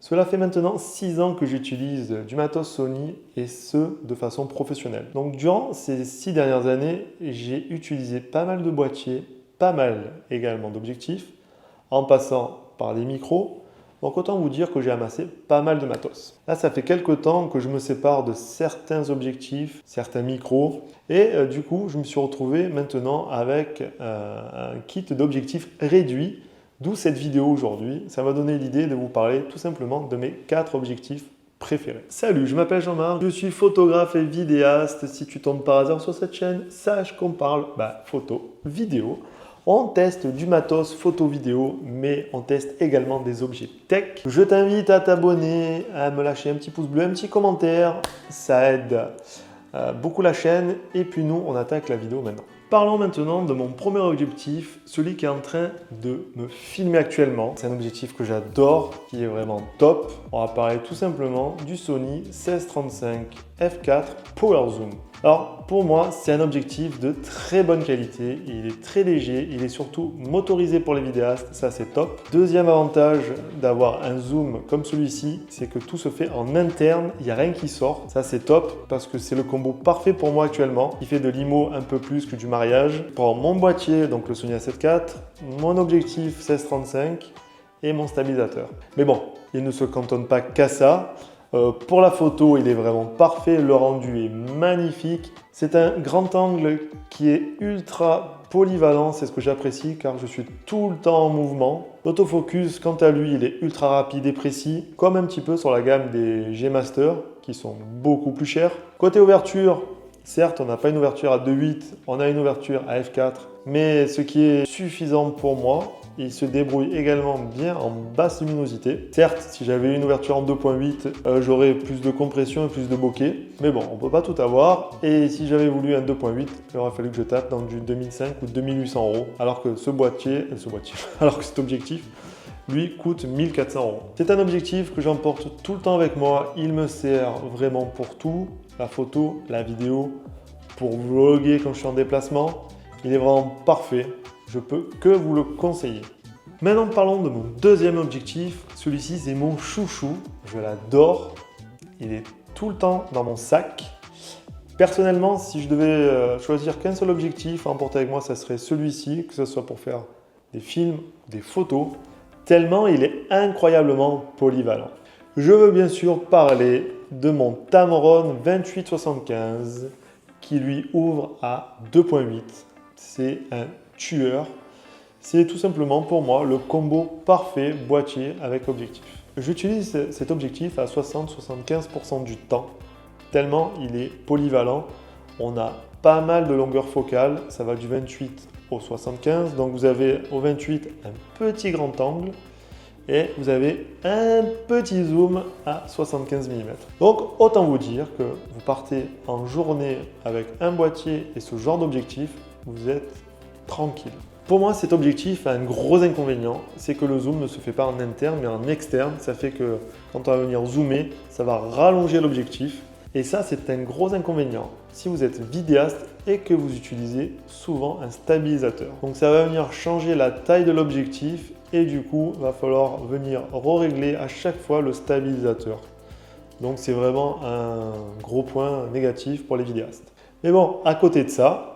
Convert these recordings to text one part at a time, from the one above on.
Cela fait maintenant 6 ans que j'utilise du matos Sony et ce de façon professionnelle. Donc durant ces 6 dernières années, j'ai utilisé pas mal de boîtiers, pas mal également d'objectifs, en passant par des micros. Donc autant vous dire que j'ai amassé pas mal de matos. Là, ça fait quelques temps que je me sépare de certains objectifs, certains micros. Et du coup, je me suis retrouvé maintenant avec un kit d'objectifs réduit. D'où cette vidéo aujourd'hui. Ça m'a donné l'idée de vous parler tout simplement de mes 4 objectifs préférés. Salut, je m'appelle Jean-Marc, je suis photographe et vidéaste. Si tu tombes par hasard sur cette chaîne, sache qu'on parle photo, vidéo. On teste du matos photo-vidéo, mais on teste également des objets tech. Je t'invite à t'abonner, à me lâcher un petit pouce bleu, un petit commentaire. Ça aide beaucoup la chaîne. Et puis nous, on attaque la vidéo maintenant. Parlons maintenant de mon premier objectif, celui qui est en train de me filmer actuellement. C'est un objectif que j'adore, qui est vraiment top. On va parler tout simplement du Sony 1635 f4 Power Zoom. Alors pour moi, c'est un objectif de très bonne qualité, il est très léger, il est surtout motorisé pour les vidéastes, ça c'est top. Deuxième avantage d'avoir un zoom comme celui-ci, c'est que tout se fait en interne, il n'y a rien qui sort, ça c'est top parce que c'est le combo parfait pour moi actuellement. Il fait de l'IMO un peu plus que du mariage. Pour mon boîtier, donc le Sony A7 IV, mon objectif 1635 et mon stabilisateur. Mais bon, il ne se cantonne pas qu'à ça. Pour la photo, il est vraiment parfait, le rendu est magnifique. C'est un grand angle qui est ultra polyvalent, c'est ce que j'apprécie car je suis tout le temps en mouvement. L'autofocus, quant à lui, il est ultra rapide et précis, comme un petit peu sur la gamme des G Master qui sont beaucoup plus chers. Côté ouverture, certes, on n'a pas une ouverture à 2.8, on a une ouverture à f4, mais ce qui est suffisant pour moi. Il se débrouille également bien en basse luminosité. Certes, si j'avais une ouverture en 2.8, j'aurais plus de compression et plus de bokeh. Mais bon, on ne peut pas tout avoir. Et si j'avais voulu un 2.8, il aurait fallu que je tape dans du 2005 ou 2800 €. Alors que alors que cet objectif, lui, coûte 1400 €. C'est un objectif que j'emporte tout le temps avec moi. Il me sert vraiment pour tout. La photo, la vidéo, pour vlogger quand je suis en déplacement. Il est vraiment parfait. Je peux que vous le conseiller. Maintenant, parlons de mon deuxième objectif. Celui-ci, c'est mon chouchou. Je l'adore. Il est tout le temps dans mon sac. Personnellement, si je devais choisir qu'un seul objectif à emporter avec moi, ça serait celui-ci, que ce soit pour faire des films, des photos, tellement il est incroyablement polyvalent. Je veux bien sûr parler de mon Tamron 28-75 qui lui ouvre à 2.8. C'est un tueur. C'est tout simplement pour moi le combo parfait boîtier avec objectif. J'utilise cet objectif à 60-75% du temps, tellement il est polyvalent. On a pas mal de longueur focale, ça va du 28 au 75, donc vous avez au 28 un petit grand angle et vous avez un petit zoom à 75 mm. Donc autant vous dire que vous partez en journée avec un boîtier et ce genre d'objectif, vous êtes tranquille. Pour moi, cet objectif a un gros inconvénient, c'est que le zoom ne se fait pas en interne mais en externe. Ça fait que quand on va venir zoomer, ça va rallonger l'objectif. Et ça, c'est un gros inconvénient si vous êtes vidéaste et que vous utilisez souvent un stabilisateur. Donc ça va venir changer la taille de l'objectif et du coup, il va falloir venir régler à chaque fois le stabilisateur. Donc c'est vraiment un gros point négatif pour les vidéastes. Mais bon, à côté de ça,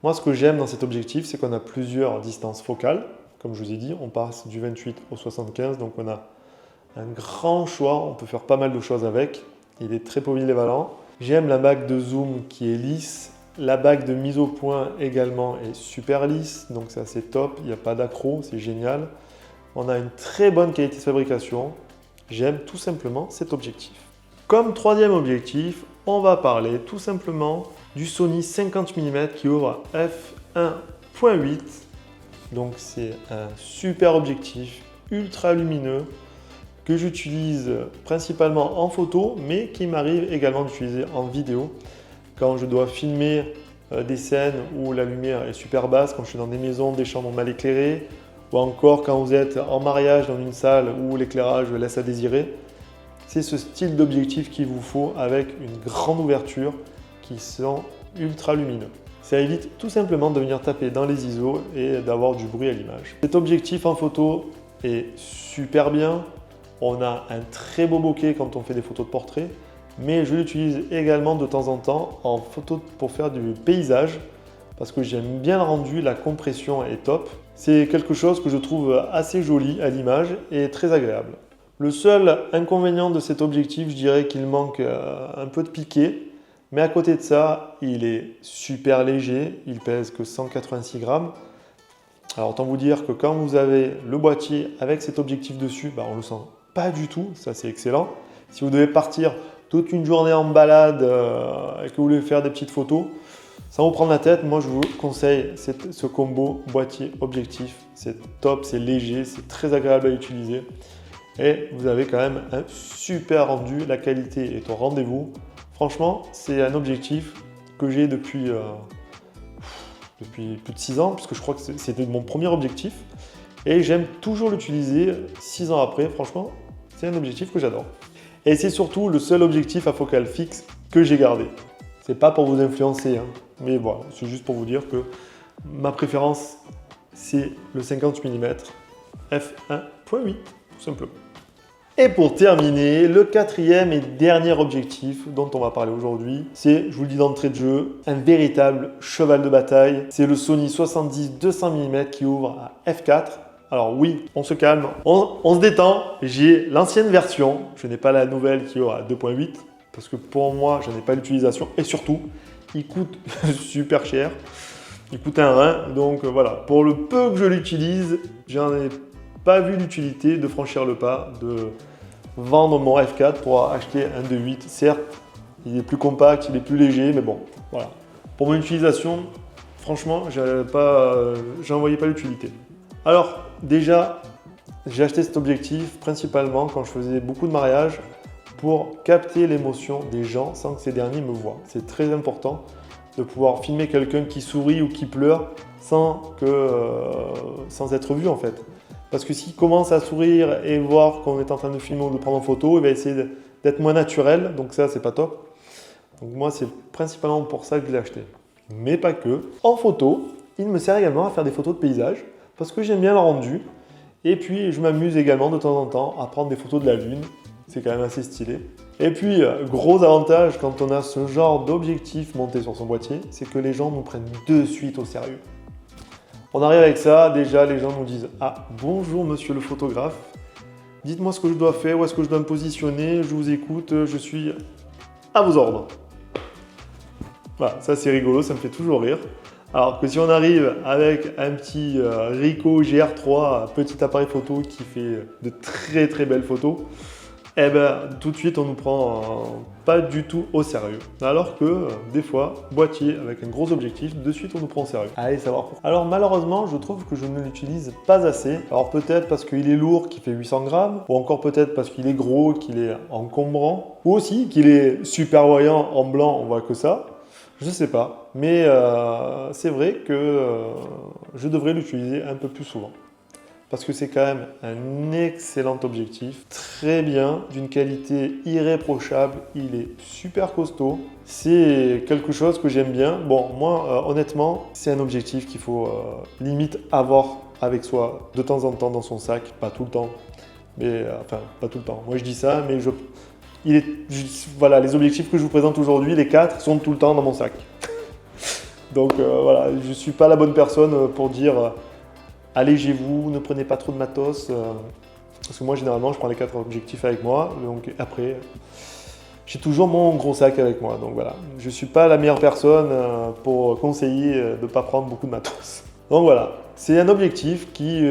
moi, ce que j'aime dans cet objectif, c'est qu'on a plusieurs distances focales. Comme je vous ai dit, on passe du 28 au 75, donc on a un grand choix. On peut faire pas mal de choses avec. Il est très polyvalent. J'aime la bague de zoom qui est lisse. La bague de mise au point également est super lisse, donc c'est assez top. Il n'y a pas d'accro, c'est génial. On a une très bonne qualité de fabrication. J'aime tout simplement cet objectif. Comme troisième objectif, on va parler tout simplement du Sony 50 mm qui ouvre à f1.8. Donc c'est un super objectif ultra lumineux que j'utilise principalement en photo mais qui m'arrive également d'utiliser en vidéo quand je dois filmer des scènes où la lumière est super basse, quand je suis dans des maisons, des chambres mal éclairées ou encore quand vous êtes en mariage dans une salle où l'éclairage laisse à désirer. C'est ce style d'objectif qu'il vous faut avec une grande ouverture qui sont ultra lumineux. Ça évite tout simplement de venir taper dans les ISO et d'avoir du bruit à l'image. Cet objectif en photo est super bien. On a un très beau bokeh quand on fait des photos de portrait, mais je l'utilise également de temps en temps en photo pour faire du paysage parce que j'aime bien le rendu, la compression est top. C'est quelque chose que je trouve assez joli à l'image et très agréable. Le seul inconvénient de cet objectif, je dirais qu'il manque un peu de piqué, mais à côté de ça, il est super léger, il pèse que 186 grammes. Alors autant vous dire que quand vous avez le boîtier avec cet objectif dessus, on ne le sent pas du tout, ça c'est excellent. Si vous devez partir toute une journée en balade et que vous voulez faire des petites photos, sans vous prendre la tête, moi je vous conseille ce combo boîtier-objectif. C'est top, c'est léger, c'est très agréable à utiliser et vous avez quand même un super rendu, la qualité est au rendez-vous. Franchement, c'est un objectif que j'ai depuis plus de 6 ans, puisque je crois que c'était mon premier objectif et j'aime toujours l'utiliser 6 ans après. Franchement, c'est un objectif que j'adore. Et c'est surtout le seul objectif à focale fixe que j'ai gardé. C'est pas pour vous influencer, hein, mais voilà, c'est juste pour vous dire que ma préférence, c'est le 50 mm f1.8, tout simplement. Et pour terminer, le quatrième et dernier objectif dont on va parler aujourd'hui, c'est, je vous le dis d'entrée de jeu, un véritable cheval de bataille. C'est le Sony 70-200 mm qui ouvre à f4. Alors oui, on se calme, on se détend. J'ai l'ancienne version, je n'ai pas la nouvelle qui ouvre à 2.8 parce que pour moi, je n'ai pas l'utilisation et surtout, il coûte super cher. Il coûte un rein, donc voilà. Pour le peu que je l'utilise, j'en ai pas vu l'utilité de franchir le pas, de vendre mon F4 pour acheter un 2.8. Certes, il est plus compact, il est plus léger, mais bon, voilà. Pour mon utilisation, franchement, j'en voyais pas l'utilité. Alors, déjà, j'ai acheté cet objectif principalement quand je faisais beaucoup de mariages pour capter l'émotion des gens sans que ces derniers me voient. C'est très important de pouvoir filmer quelqu'un qui sourit ou qui pleure sans être vu en fait. Parce que s'il commence à sourire et voir qu'on est en train de filmer ou de prendre en photo, il va essayer d'être moins naturel, donc ça c'est pas top. Donc moi c'est principalement pour ça que je l'ai acheté. Mais pas que. En photo, il me sert également à faire des photos de paysage parce que j'aime bien le rendu. Et puis je m'amuse également de temps en temps à prendre des photos de la lune. C'est quand même assez stylé. Et puis, gros avantage quand on a ce genre d'objectif monté sur son boîtier, c'est que les gens nous prennent de suite au sérieux. On arrive avec ça, déjà les gens nous disent « Ah, bonjour monsieur le photographe, dites-moi ce que je dois faire, où est-ce que je dois me positionner, je vous écoute, je suis à vos ordres. » Voilà, ça c'est rigolo, ça me fait toujours rire. Alors que si on arrive avec un petit Ricoh GR3, petit appareil photo qui fait de très très belles photos, eh ben, tout de suite on nous prend pas du tout au sérieux. Alors que des fois, boîtier avec un gros objectif, de suite on nous prend au sérieux. Allez savoir pourquoi. Alors malheureusement, je trouve que je ne l'utilise pas assez. Alors peut-être parce qu'il est lourd, qu'il fait 800 grammes, ou encore peut-être parce qu'il est gros, qu'il est encombrant, ou aussi qu'il est super voyant en blanc, on voit que ça. Je sais pas, mais c'est vrai que je devrais l'utiliser un peu plus souvent. Parce que c'est quand même un excellent objectif, très bien, d'une qualité irréprochable, il est super costaud, c'est quelque chose que j'aime bien. Bon, moi, honnêtement, c'est un objectif qu'il faut limite avoir avec soi de temps en temps dans son sac, pas tout le temps, mais enfin, pas tout le temps. Moi, je dis ça, mais voilà, les objectifs que je vous présente aujourd'hui, les 4, sont tout le temps dans mon sac. Donc voilà, je ne suis pas la bonne personne pour dire allégez-vous, ne prenez pas trop de matos. Parce que moi, généralement, je prends les 4 objectifs avec moi. Donc après, j'ai toujours mon gros sac avec moi. Donc voilà, je ne suis pas la meilleure personne pour conseiller de ne pas prendre beaucoup de matos. Donc voilà, c'est un objectif qui,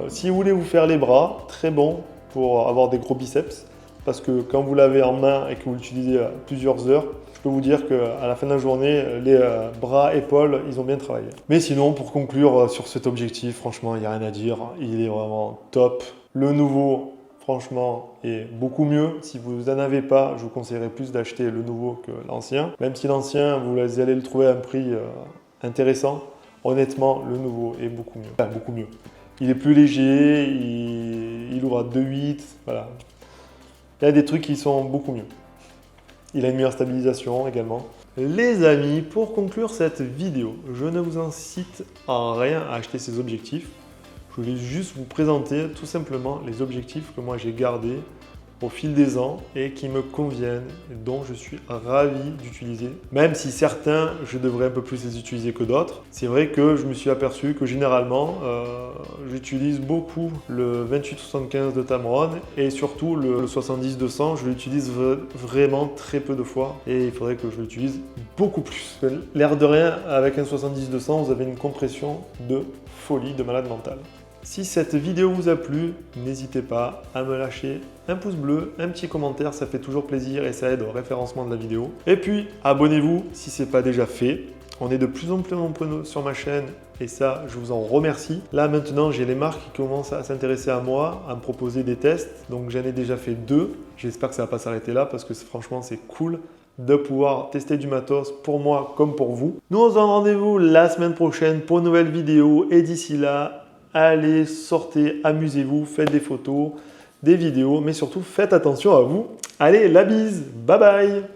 si vous voulez vous faire les bras, très bon pour avoir des gros biceps. Parce que quand vous l'avez en main et que vous l'utilisez plusieurs heures, je peux vous dire qu'à la fin de la journée, les bras, épaules, ils ont bien travaillé. Mais sinon, pour conclure sur cet objectif, franchement, il n'y a rien à dire. Il est vraiment top. Le nouveau, franchement, est beaucoup mieux. Si vous n'en avez pas, je vous conseillerais plus d'acheter le nouveau que l'ancien. Même si l'ancien, vous allez le trouver à un prix intéressant, honnêtement, le nouveau est beaucoup mieux. Enfin, beaucoup mieux. Il est plus léger, il ouvre à 2.8, voilà. Il y a des trucs qui sont beaucoup mieux. Il a une meilleure stabilisation également. Les amis, pour conclure cette vidéo, je ne vous incite en rien à acheter ces objectifs. Je vais juste vous présenter tout simplement les objectifs que moi j'ai gardés au fil des ans et qui me conviennent et dont je suis ravi d'utiliser. Même si certains, je devrais un peu plus les utiliser que d'autres. C'est vrai que je me suis aperçu que généralement, j'utilise beaucoup le 2875 de Tamron et surtout le 70-200, je l'utilise vraiment très peu de fois et il faudrait que je l'utilise beaucoup plus. L'air de rien, avec un 70-200, vous avez une compression de folie, de malade mental. Si cette vidéo vous a plu, n'hésitez pas à me lâcher un pouce bleu, un petit commentaire, ça fait toujours plaisir et ça aide au référencement de la vidéo. Et puis, abonnez-vous si ce n'est pas déjà fait. On est de plus en plus nombreux sur ma chaîne et ça, je vous en remercie. Là, maintenant, j'ai les marques qui commencent à s'intéresser à moi, à me proposer des tests. Donc, j'en ai déjà fait 2. J'espère que ça ne va pas s'arrêter là parce que franchement, c'est cool de pouvoir tester du matos pour moi comme pour vous. Nous, on se donne rendez-vous la semaine prochaine pour une nouvelle vidéo et d'ici là, allez, sortez, amusez-vous, faites des photos, des vidéos, mais surtout faites attention à vous. Allez, la bise, bye bye!